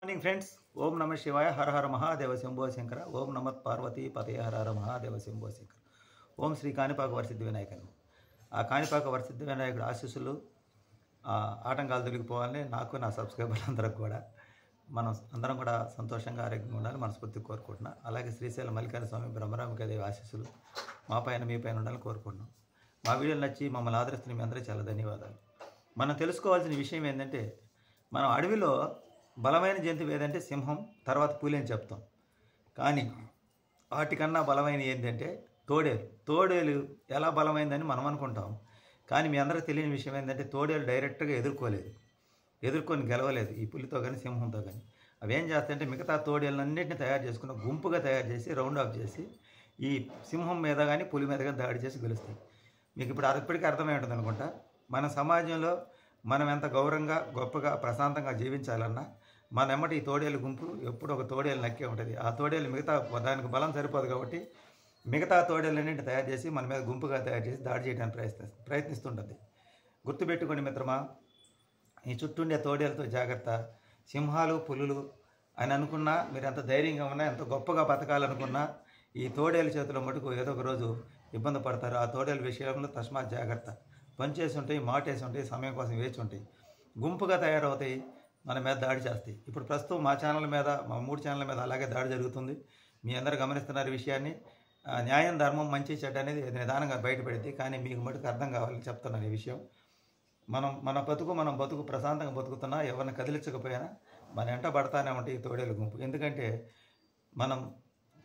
Morning friends. ఓం నమ శివాయ. హర హర మహాదేవ శంభో శంకర. ఓం నమత్ పార్వతీ పతయ హర హర మహాదేవ శంభో శంకర. ఓం శ్రీ కాణిపాక వరసిద్ధి వినాయకుడు. ఆ కాణిపాక వరసిద్ధి వినాయకుడు ఆశీస్సులు ఆటంకాలు తొలగిపోవాలని నాకు నా సబ్స్క్రైబర్లందరికి కూడా మనం అందరం కూడా సంతోషంగా ఆరోగ్యంగా ఉండాలని మనస్ఫూర్తిగా కోరుకుంటున్నాం. అలాగే శ్రీశైలం మల్లికార్జున స్వామి బ్రహ్మరామికాదేవి ఆశీస్సులు మా పైన మీ పైన ఉండాలని కోరుకుంటున్నాం. మా వీడియోలు నచ్చి మమ్మల్ని ఆదరిస్తున్న మీ అందరికీ చాలా ధన్యవాదాలు. మనం తెలుసుకోవాల్సిన విషయం ఏంటంటే, మనం అడవిలో బలమైన జంతువు ఏదంటే సింహం, తర్వాత పులి అని చెప్తాం. కానీ వాటికన్నా బలమైన ఏంటంటే తోడేలు. తోడేలు ఎలా బలమైందని మనం అనుకుంటాం. కానీ మీ అందరికీ తెలియని విషయం ఏంటంటే, తోడేలు డైరెక్ట్గా ఎదుర్కొని గెలవలేదు ఈ పులితో కానీ సింహంతో కానీ. అవి ఏం చేస్తాయంటే, మిగతా తోడేళ్ళన్నింటినీ తయారు చేసుకున్న గుంపుగా తయారు చేసి రౌండ్ ఆఫ్ చేసి ఈ సింహం మీద కానీ పులి మీద కానీ దాడి చేసి గెలుస్తాయి. మీకు ఇప్పటికీ అర్థమై ఉంటుంది అనుకుంటా. మన సమాజంలో మనం ఎంత గౌరవంగా గొప్పగా ప్రశాంతంగా జీవించాలన్నా మన ఎమ్మటి ఈ తోడేలు గుంపు ఎప్పుడు ఒక తోడేలు నక్కే ఉంటుంది. ఆ తోడేలు దానికి బలం సరిపోదు కాబట్టి మిగతా తోడేళ్ళన్నింటినీ తయారు చేసి మన మీద గుంపుగా తయారు చేసి దాడి చేయడానికి ప్రయత్నిస్తుంటుంది. గుర్తుపెట్టుకోండి మిత్రమా, ఈ చుట్టూండే తోడేలతో జాగ్రత్త. సింహాలు పులులు అని అనుకున్నా, మీరు ఎంత ధైర్యంగా ఉన్నా, ఎంత గొప్పగా బతకాలనుకున్నా ఈ తోడేలు చేతిలో మటుకు ఏదో ఒక రోజు ఇబ్బంది పడతారు. ఆ తోడేల విషయంలో తస్మాత్ జాగ్రత్త. పనిచేసి ఉంటాయి, మాటేసి ఉంటాయి, సమయం కోసం వేచి ఉంటాయి, గుంపుగా తయారవుతాయి, మన మీద దాడి చేస్తాయి. ఇప్పుడు ప్రస్తుతం మా ఛానల్ మీద, మా 3 ఛానళ్ళ మీద అలాగే దాడి జరుగుతుంది. మీ అందరూ గమనిస్తున్నారు ఈ విషయాన్ని. న్యాయం ధర్మం మంచి చెడ్డ అనేది నిదానంగా బయటపడింది. కానీ మీకు మటుకు అర్థం కావాలని చెప్తున్నాను ఈ విషయం. మన బతుకు ప్రశాంతంగా బతుకుతున్నా, ఎవరిని కదిలించకపోయినా మన వెంట పడతానే ఉంటాయి ఈ తోడేలు గుంపు. ఎందుకంటే మనం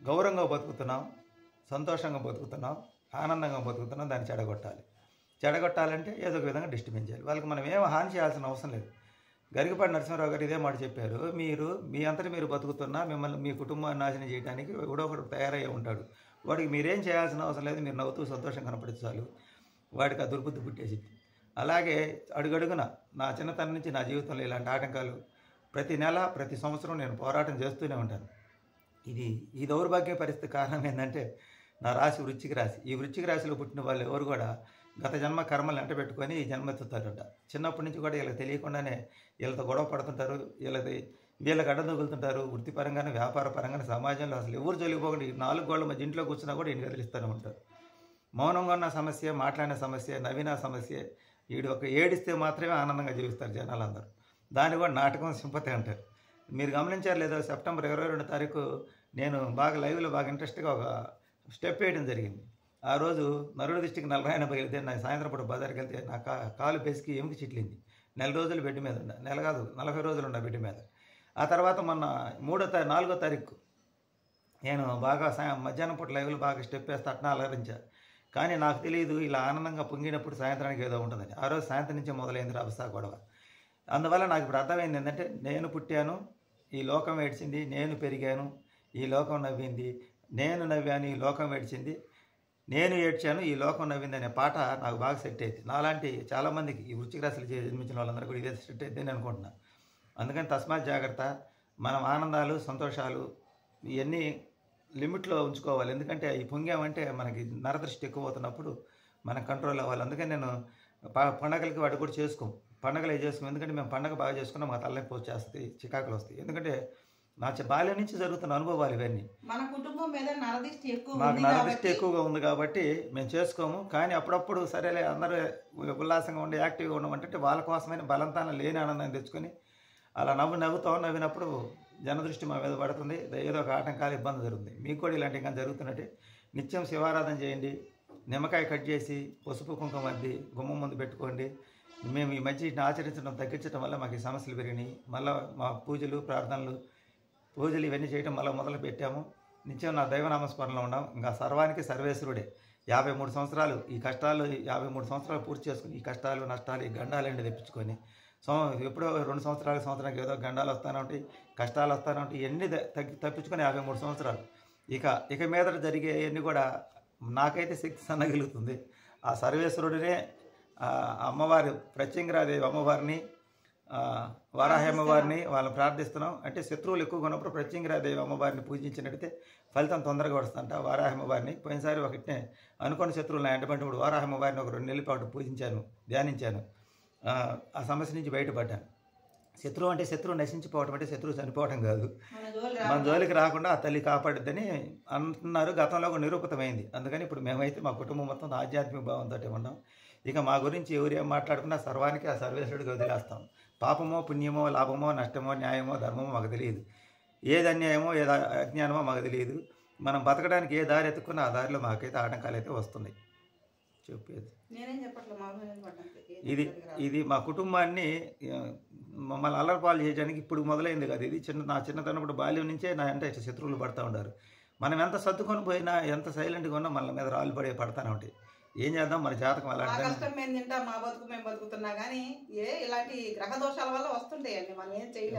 గౌరవంగా బతుకుతున్నాం, సంతోషంగా బతుకుతున్నాం, ఆనందంగా బతుకుతున్నాం. దాన్ని చెడగొట్టాలంటే ఏదో ఒక విధంగా డిస్టర్బెన్స్ చేయాలి. వాళ్ళకి మనం ఏం హాని చేయాల్సిన అవసరం లేదు. గరికపాటి నరసింహారావు గారు ఇదే మాట చెప్పారు. మీ అంతటి మీరు బతుకుతున్నా మిమ్మల్ని మీ కుటుంబాన్ని నాశనం చేయడానికి ఎవడో ఒకడు తయారయ్యే ఉంటాడు. వాడికి మీరేం చేయాల్సిన అవసరం లేదు. మీరు నవ్వుతూ సంతోషం కనపడితే చాలు. వాడికి ఆ దుర్బుద్ధి పుట్టేసింది. అలాగే అడుగడుగున నా చిన్నతనం నుంచి నా జీవితంలో ఇలాంటి ఆటంకాలు ప్రతి నెల ప్రతి సంవత్సరం నేను పోరాటం చేస్తూనే ఉంటాను. ఈ దౌర్భాగ్య పరిస్థితి కారణం ఏంటంటే, నా రాశి వృశ్చిక రాశి. ఈ వృశ్చిక రాశిలో పుట్టిన వాళ్ళు ఎవరు కూడా గత జన్మ కర్మలు వెంట పెట్టుకొని ఈ జన్మెత్తుతారట. చిన్నప్పటి నుంచి కూడా వీళ్ళకి తెలియకుండానే వీళ్ళతో గొడవ పడుతుంటారు, వీళ్ళకి అడ్డం తగులుతుంటారు. వృత్తిపరంగానే, వ్యాపార పరంగానే, సమాజంలో అసలు ఎవరు జొలిపోకుండా 4 గోళ్ల మధ్య ఇంట్లో కూర్చున్నా కూడా ఈయన కదిలిస్తూనే ఉంటారు. మౌనంగా ఉన్న సమస్య, మాట్లాడిన సమస్య, నవ్విన సమస్య. ఒక ఏడిస్తే మాత్రమే ఆనందంగా జీవిస్తారు జనాలందరూ. దాన్ని కూడా నాటకం, సింపతి అంటారు. మీరు గమనించారు లేదో, సెప్టెంబర్ 22 తారీఖు నేను లైవ్లో బాగా ఇంట్రెస్ట్గా ఒక స్టెప్ వేయడం జరిగింది. ఆ రోజు నరుడు దిష్టికి నల్లరాయన బయలుదే. నాకు సాయంత్రం పూట బజార్కి వెళ్తే నా కాలు పెసికి ఎముక చిట్లింది. 4 రోజులు బెడ్ మీద ఉన్నా. 40 రోజులు ఉన్నా బెడ్ మీద. ఆ తర్వాత మొన్న 4వ తారీఖు నేను బాగా మధ్యాహ్నం పూట లైవ్లో బాగా స్టెప్ వేస్తే అట్నా అలరించా. కానీ నాకు తెలియదు ఇలా ఆనందంగా పొంగినప్పుడు సాయంత్రానికి ఏదో ఉంటుందని. ఆ రోజు సాయంత్రం నుంచే మొదలైంది రభస గొడవ. అందువల్ల నాకు ఇప్పుడు అర్థమైంది ఏంటంటే, నేను పుట్టాను, ఈ లోకం ఏడ్చింది, నేను పెరిగాను, ఈ లోకం నవ్వింది, నేను నవ్వాను, ఈ లోకం ఏడ్చింది, నేను ఏడ్చాను, ఈ లోకం నవ్వింది అనే పాట నాకు బాగా సెట్ అయింది. నాలాంటి చాలామందికి ఈ వృశ్చిక రాశిలో జన్మించిన వాళ్ళందరూ కూడా ఇదే సెట్ అయిద్దని అనుకుంటున్నాను. అందుకని తస్మాత్ జాగ్రత్త. మనం ఆనందాలు, సంతోషాలు ఇవన్నీ లిమిట్లో ఉంచుకోవాలి. ఎందుకంటే ఈ పొంగామంటే మనకి నరదృష్టి ఎక్కువ అవుతున్నప్పుడు మనం కంట్రోల్ అవ్వాలి. అందుకని నేను పండగలకి వాటి కూడా పండగలు చేసుకోం. ఎందుకంటే మేము పండగ బాగా చేసుకున్నాం, మా తలనొప్పి వచ్చేస్తాయి, చికాకులు వస్తాయి. ఎందుకంటే నా బాల్యం నుంచి జరుగుతున్న అనుభవాలు ఇవన్నీ. మన కుటుంబం మీద మాకు నరదృష్టి ఎక్కువగా ఉంది కాబట్టి మేము చేసుకోము. కానీ అప్పుడప్పుడు సరేలే అందరూ ఉల్లాసంగా ఉండి యాక్టివ్గా ఉండమంటే వాళ్ళ కోసమైన బలంతాన లేని ఆనందాన్ని తెచ్చుకొని అలా నవ్వినప్పుడు జనదృష్టి మా మీద పడుతుంది. ఏదో ఒక ఆటంకాలు, ఇబ్బంది జరుగుతుంది. మీకు కూడా ఇలాంటి ఇంకా జరుగుతున్నట్టే నిత్యం శివారాధన చేయండి. నిమ్మకాయ కట్ చేసి పసుపు కుంకుమ అద్ది గుమ్మం ముందు పెట్టుకోండి. మేము ఈ మధ్య వీటిని ఆచరించడం తగ్గించడం వల్ల మాకు ఈ సమస్యలు పెరిగినాయి. మళ్ళీ మా పూజలు ఇవన్నీ చేయడం మళ్ళీ మొదలు పెట్టాము. నిత్యం నా దైవనామస్మరణలో ఉన్నాం. ఇంకా సర్వానికి సర్వేశ్వరుడే. 53 సంవత్సరాలు ఈ కష్టాలు, 53 సంవత్సరాలు పూర్తి చేసుకుని ఈ కష్టాలు, నష్టాలు, ఈ గండాలన్నీ తెప్పించుకొని ఎప్పుడో 2 సంవత్సరానికి ఏదో గండాలు వస్తూనే ఉంటాయి, కష్టాలు వస్తూనే ఉంటాయి. ఇవన్నీ తప్పించుకొని 53 సంవత్సరాలు. ఇక మీద జరిగేవన్నీ కూడా నాకైతే శక్తి సన్నగిలుగుతుంది. ఆ సర్వేశ్వరుడినే, అమ్మవారు ప్రత్యంగిరాదేవి అమ్మవారిని, వారాహి అమ్మవారిని వాళ్ళని ప్రార్థిస్తున్నాం. అంటే శత్రువులు ఎక్కువగా ఉన్నప్పుడు ప్రత్యంగిరాదేవి అమ్మవారిని పూజించినట్టయితే ఫలితం తొందరగా వస్తుందంట. వారాహి అమ్మవారిని పోయినసారి ఒకటినే అనుకోని శత్రువులు నా ఎంటబడినప్పుడు వారాహి అమ్మవారిని ఒక 2 నెలల పాటు పూజించాను, ధ్యానించాను. ఆ సమస్య నుంచి బయటపడ్డాను. శత్రువు అంటే శత్రువు నశించిపోవటం అంటే శత్రువు చనిపోవటం కాదు, మన జోలికి రాకుండా ఆ తల్లి కాపాడుద్దని అంటున్నారు. గతంలో కూడా నిరూపితమైంది. అందుకని ఇప్పుడు మేమైతే మా కుటుంబం మొత్తం ఆధ్యాత్మిక భావంతో ఉన్నాం. ఇక మా గురించి ఎవరు ఏం మాట్లాడుకున్నా సర్వానికి ఆ సర్వేశ్వరుడికి వదిలేస్తాం. పాపమో పుణ్యమో లాభమో నష్టమో న్యాయమో ధర్మమో మాకు తెలియదు. ఏది అన్యాయమో ఏది అజ్ఞానమో మాకు తెలియదు. మనం బతకడానికి ఏ దారి ఎత్తుకున్నా ఆ దారిలో మాకైతే ఆటంకాలు అయితే వస్తున్నాయి. చెప్పేది ఇది మా కుటుంబాన్ని మమ్మల్ని అల్లరిపాలు చేయడానికి ఇప్పుడు మొదలైంది కదా. ఇది నా చిన్నతనప్పుడు బాల్యం నుంచే నా అంటే శత్రువులు పడుతూ ఉంటారు. మనం ఎంత సర్దుకొని పోయినా ఎంత సైలెంట్గా ఉన్నా మన మీద రాళ్ళు పడతానే ఉంటాయి. ఏం చేద్దాం, మన జాతకం అలాంటి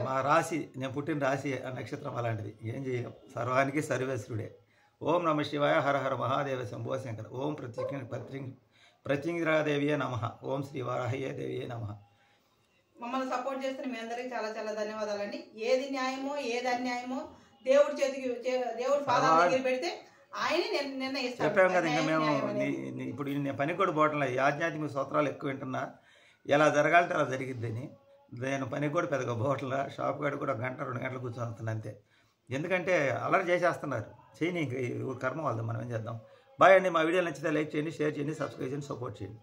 మా రాశి, నేను పుట్టిన రాశి ఆ నక్షత్రం అలాంటిది. ఏం చేయలేం, సర్వానికి సర్వేశ్వరుడే. ఓం నమ శివాయ, హర హర మహాదేవ శంభో శంకర. ఓం ప్రత్యంగిరాదేవియే నమ. ఓం శ్రీ వారాహ్యే దేవియే నమ. మమ్మల్ని సపోర్ట్ చేస్తున్న మీ అందరికీ చాలా చాలా ధన్యవాదాలండి. ఏది న్యాయమో ఏది అన్యాయమో దేవుడి చేతికి, దేవుడి పాదాల దగ్గర పెడితే ఆయనే నిర్ణయిస్తాడు. చెప్పాం కదా. ఇంకా మేము ఇప్పుడు నేను పని కూడా పోవట్లే, ఈ ఆధ్యాత్మిక స్తోత్రాలు ఎక్కువ వింటున్నా. ఎలా జరగాలంటే అలా జరిగిద్దని నేను పనికి కూడా పెద్దగా పోవట్లా. షాప్ కాడ కూడా 1 గంట 2 గంటలు కూర్చొని అంతే. ఎందుకంటే అలర్ చేసేస్తున్నారు. చేయని కర్మ వాళ్ళది, మనం ఏం చేద్దాం. బాయ్ అండి. మా వీడియో నచ్చితే లైక్ చేయండి, షేర్ చేయండి, సబ్స్క్రైబ్ చేయండి, సపోర్ట్ చేయండి.